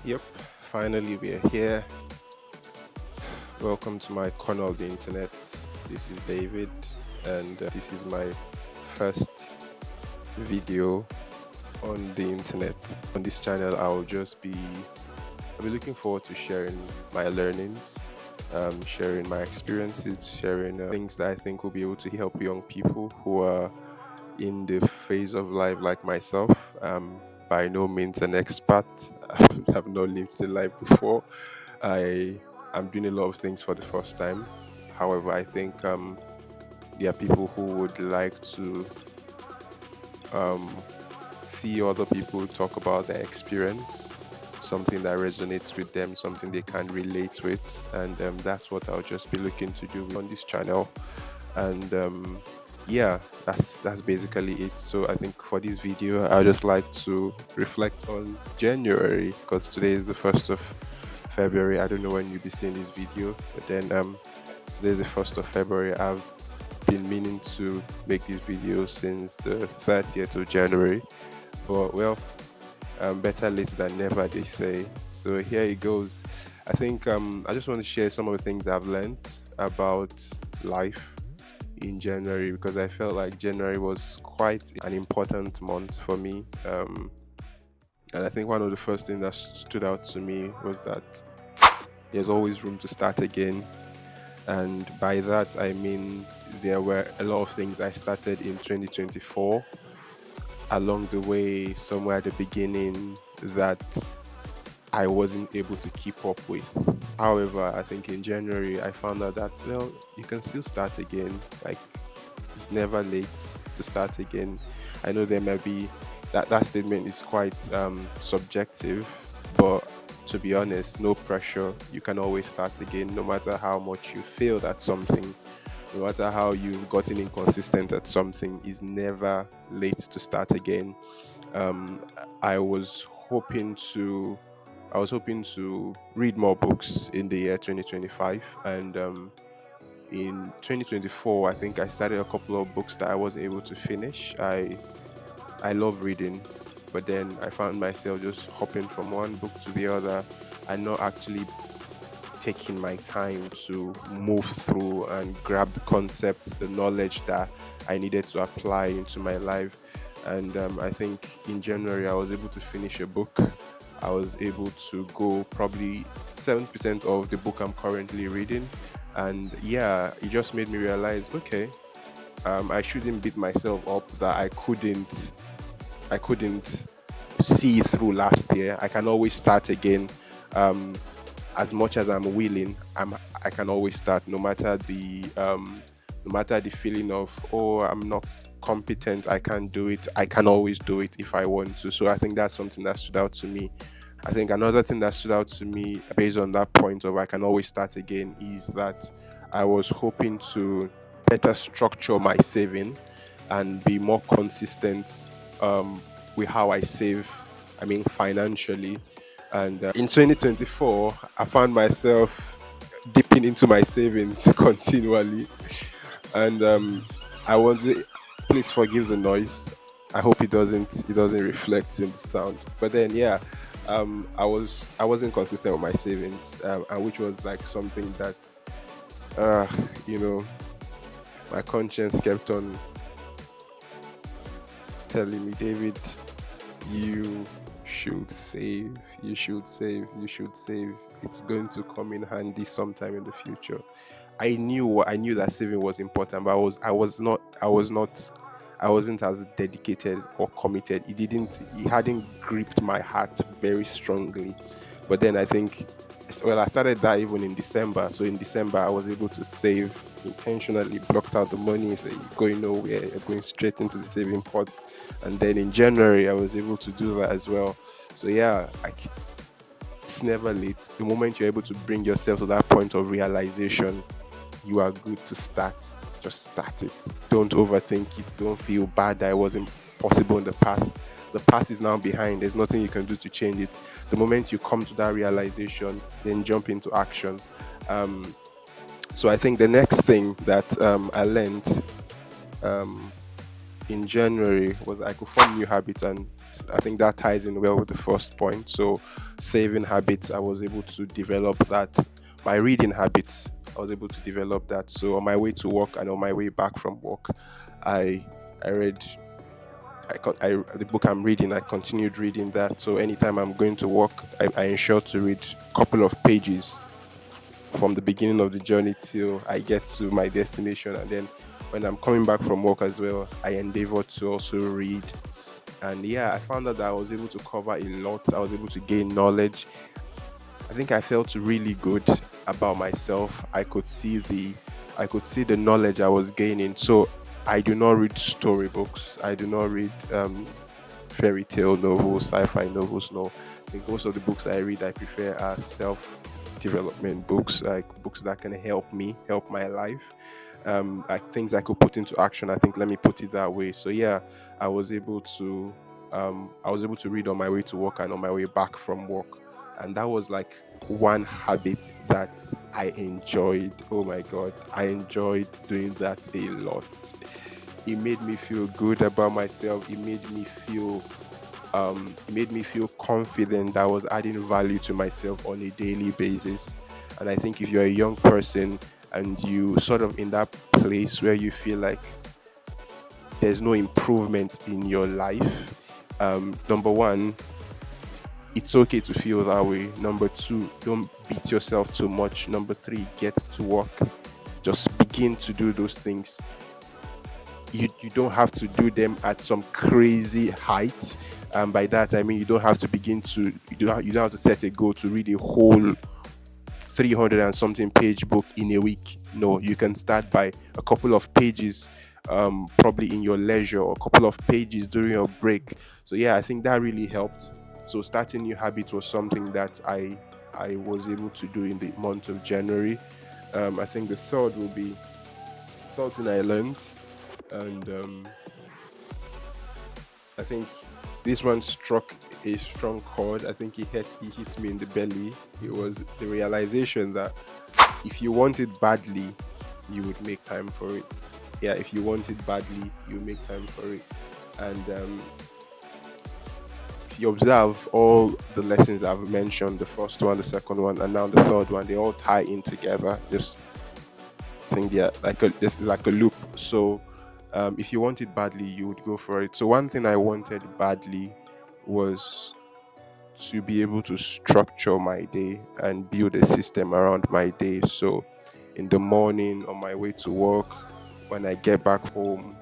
Yep, finally we are here. Welcome to my corner of the internet. This is David, and this is my first video on the internet. On this channel, I'll be looking forward to sharing my learnings, sharing my experiences, sharing things that I think will be able to help young people who are in the phase of life like myself. By no means an expert. I have not lived the life before. I am doing a lot of things for the first time. However, I think there are people who would like to um, see other people talk about their experience, something that resonates with them, something they can relate with, and that's what I'll just be looking to do on this channel. And yeah, that's basically it. So I think for this video, I just like to reflect on January because today is the 1st of February. I don't know when you'll be seeing this video, but then today is the 1st of February. I've been meaning to make this video since the 30th of January, but well, better late than never, they say. So here it goes. I think I just want to share some of the things I've learned about life in January because I felt like January was quite an important month for me. And I think one of the first things that stood out to me was that there's always room to start again. And by that, I mean there were a lot of things I started in 2024 along the way, somewhere at the beginning, that I wasn't able to keep up with. However, I think in January, I found out that, well, you can still start again. Like, it's never late to start again. I know there might be that statement is quite subjective, but to be honest, no pressure. You can always start again, no matter how much you failed at something, no matter how you've gotten inconsistent at something. Is never late to start again. Um, I was hoping to. I was hoping to read more books in the year 2025, and in 2024 I think I started a couple of books that I wasn't able to finish. I love reading, but then I found myself just hopping from one book to the other and not actually taking my time to move through and grab the concepts, the knowledge that I needed to apply into my life. And I think in January I was able to finish a book. I was able to go probably 7% of the book I'm currently reading. And yeah, it just made me realize, okay, I shouldn't beat myself up that I couldn't see through last year. I can always start again. Um, as much as I'm willing, I can always start, no matter the feeling of, oh, I'm not competent, I can't do it. I can always do it if I want to. So I think that's something that stood out to me. I think another thing that stood out to me based on that point of I can always start again is that I was hoping to better structure my saving and be more consistent um, with how I save. I mean, financially. And in 2024, I found myself dipping into my savings continually. And I was, please forgive the noise. I hope it doesn't reflect in the sound. But then, yeah, I wasn't consistent with my savings, and which was like something that, uh, you know, my conscience kept on telling me, David, you should save, you should save, you should save. It's going to come in handy sometime in the future. I knew that saving was important, but I wasn't as dedicated or committed. It hadn't gripped my heart very strongly. But then I think, well, I started that even in December. So in December, I was able to save intentionally, blocked out the money, so you're going nowhere, you're going straight into the saving pot. And then in January, I was able to do that as well. So yeah, it's never late. The moment you're able to bring yourself to that point of realization, you are good to start. Just start it. Don't overthink it. Don't feel bad that it wasn't possible in the past. The past is now behind. There's nothing you can do to change it. The moment you come to that realization, then jump into action. Um, so I think the next thing that I learned um, in January was I could form new habits, and I think that ties in well with the first point. So, saving habits, I was able to develop that. My reading habits, I was able to develop that. So, on my way to work and on my way back from work, I I read the book I'm reading. I continued reading that. So anytime I'm going to work, I ensure to read a couple of pages from the beginning of the journey till I get to my destination. And then when I'm coming back from work as well, I endeavor to also read. And yeah, I found out that I was able to cover a lot. I was able to gain knowledge. I think I felt really good about myself. I could see the knowledge I was gaining. So I do not read storybooks. I do not read fairy tale novels, sci-fi novels. No, I think most of the books I read, I prefer are self-development books, like books that can help me, help my life, like things I could put into action. I think let me put it that way. So yeah, I was able to, I was able to read on my way to work and on my way back from work, and that was like one habit that I enjoyed. Oh my god, I enjoyed doing that a lot. It made me feel good about myself. It made me feel confident that I was adding value to myself on a daily basis. And I think if you're a young person and you sort of in that place where you feel like there's no improvement in your life, number one, it's okay to feel that way. Number two, don't beat yourself too much. Number three, get to work. Just begin to do those things. You don't have to do them at some crazy height. By that I mean you don't have to begin to you don't have to set a goal to read a whole 300 and something page book in a week. No, you can start by a couple of pages, probably in your leisure, or a couple of pages during your break. So yeah, I think that really helped. So starting new habits was something that I was able to do in the month of January. I think the third will be something I learned, and I think this one struck a strong chord. I think he hit me in the belly. It was the realization that if you want it badly, you would make time for it. Yeah, if you want it badly, you make time for it. And if you observe all the lessons I've mentioned, the first one, the second one, and now the third one, they all tie in together. Just think yeah, this is like a loop. So if you want it badly, you would go for it. So one thing I wanted badly was to be able to structure my day and build a system around my day. So in the morning, on my way to work, when I get back home,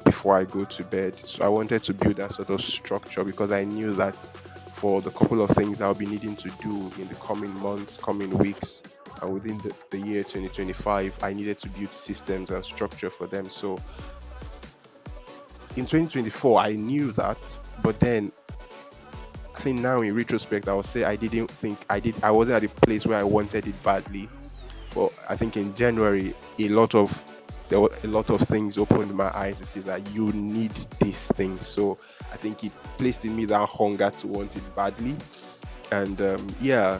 before I go to bed. So I wanted to build that sort of structure because I knew that for the couple of things I'll be needing to do in the coming months, coming weeks, and within the year 2025, I needed to build systems and structure for them. So in 2024, I knew that, but then I think now in retrospect, I would say I didn't think I did. I wasn't at a place where I wanted it badly. But I think in January, there were a lot of things opened my eyes to see that you need these things. So I think it placed in me that hunger to want it badly, and yeah,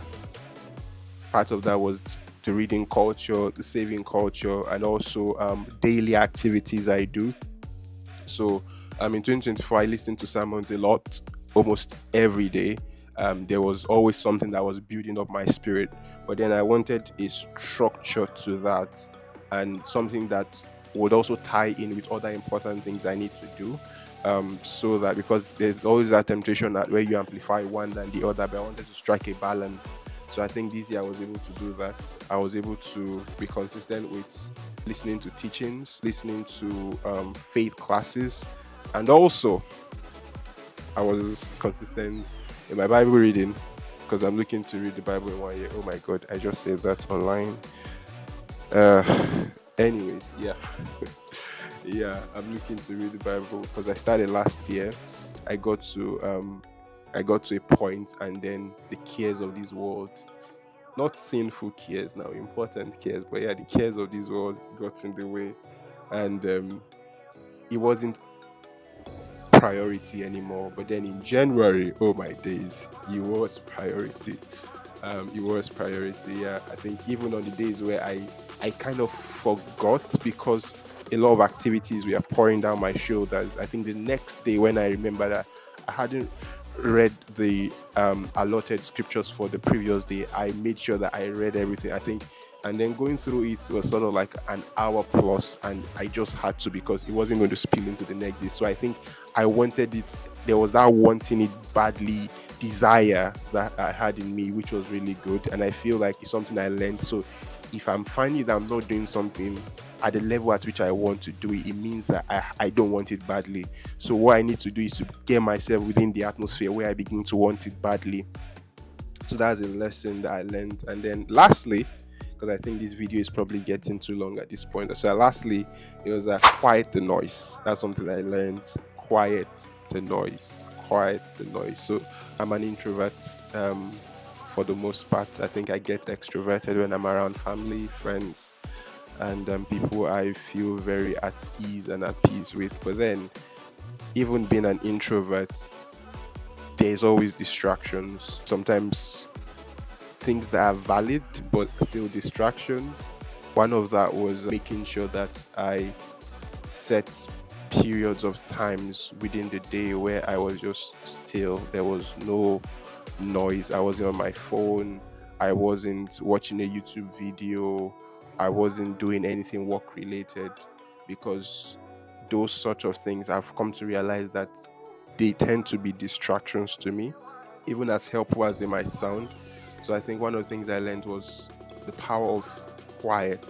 part of that was the reading culture, the saving culture, and also daily activities I do. So in 2024, I listened to sermons a lot, almost every day. There was always something that was building up my spirit, but then I wanted a structure to that and something that would also tie in with other important things I need to do. So that because there's always that temptation that where you amplify one than the other, but I wanted to strike a balance. So I think this year I was able to do that. I was able to be consistent with listening to teachings, listening to faith classes, and also I was consistent in my Bible reading because I'm looking to read the Bible in 1 year. Oh my God, I just said that online. Uh, anyways, yeah, yeah, I'm looking to read the Bible because I started last year. I got to I got to a point, and then the cares of this world, not sinful cares now, important cares, but yeah, the cares of this world got in the way, and it wasn't priority anymore. But then in January, oh my days, it was priority. It was priority. Yeah, I think even on the days where I kind of forgot because a lot of activities were pouring down my shoulders. I think the next day when I remember that I hadn't read the allotted scriptures for the previous day. I made sure that I read everything, I think, and then going through it was sort of like an hour plus, and I just had to, because it wasn't going to spill into the next day. So I think I wanted it. There was that wanting it badly desire that I had in me, which was really good, and I feel like it's something I learned. So if I'm finding that I'm not doing something at the level at which I want to do it, it means that I don't want it badly. So what I need to do is to get myself within the atmosphere where I begin to want it badly. So that's a lesson that I learned. And then lastly, because I think this video is probably getting too long at this point. So lastly, it was quiet the noise. That's something I learned. Quiet the noise. Quiet the noise. So I'm an introvert. For the most part, I think I get extroverted when I'm around family, friends, and people I feel very at ease and at peace with. But then, even being an introvert, there's always distractions. Sometimes things that are valid, but still distractions. One of that was making sure that I set periods of times within the day where I was just still. There was no noise. I wasn't on my phone. I wasn't watching a YouTube video. I wasn't doing anything work related, because those sort of things I've come to realize that they tend to be distractions to me, even as helpful as they might sound. So I think one of the things I learned was the power of quiet,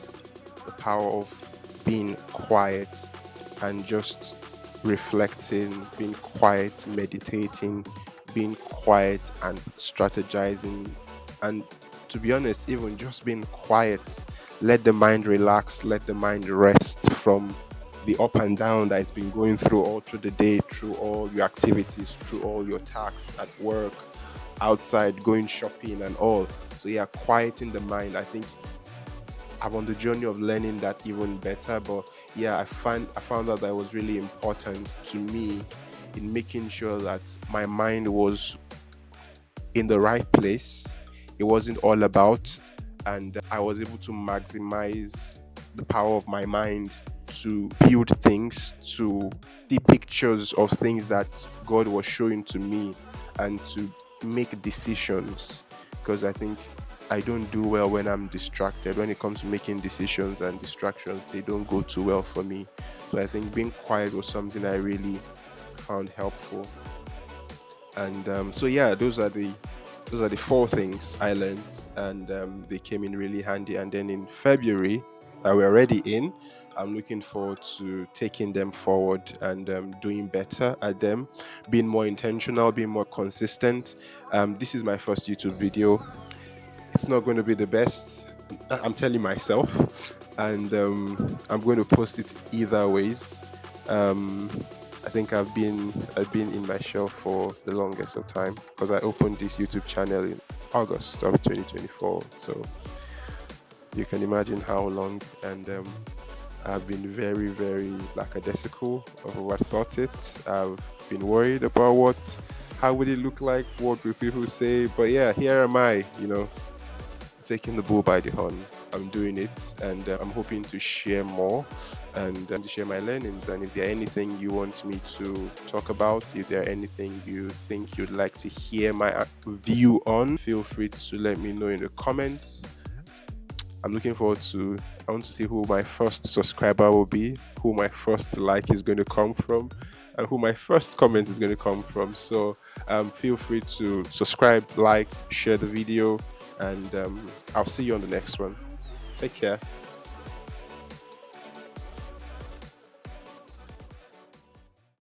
the power of being quiet and just reflecting, being quiet, meditating, being quiet and strategizing. And to be honest, even just being quiet, let the mind relax, let the mind rest from the up and down that it's been going through all through the day, through all your activities, through all your tasks at work, outside, going shopping and all. So yeah, quieting the mind. I think I'm on the journey of learning that even better. But yeah, I found out that it was really important to me in making sure that my mind was in the right place. It wasn't all about, and I was able to maximize the power of my mind to build things, to see pictures of things that God was showing to me, and to make decisions. Because I think I don't do well when I'm distracted. When it comes to making decisions and distractions, they don't go too well for me. So I think being quiet was something I really found helpful. And so yeah, those are the four things I learned, and they came in really handy. And then in February, that we're already in, I'm looking forward to taking them forward and doing better at them, being more intentional, being more consistent. This is my first YouTube video. It's not going to be the best, I'm telling myself, and I'm going to post it either ways. I think I've been in my shell for the longest of time, because I opened this YouTube channel in August of 2024. So you can imagine how long, and I've been very, very lackadaisical of what I thought it. I've been worried about how would it look like, what will people say. But yeah, here am I, taking the bull by the horn. I'm doing it, and I'm hoping to share more and to share my learnings. And if there anything you want me to talk about, if there anything you think you'd like to hear my view on, feel free to let me know in the comments. I'm looking forward to, I want to see who my first subscriber will be, who my first like is going to come from, and who my first comment is going to come from. So feel free to subscribe, like, share the video, and I'll see you on the next one. Take care.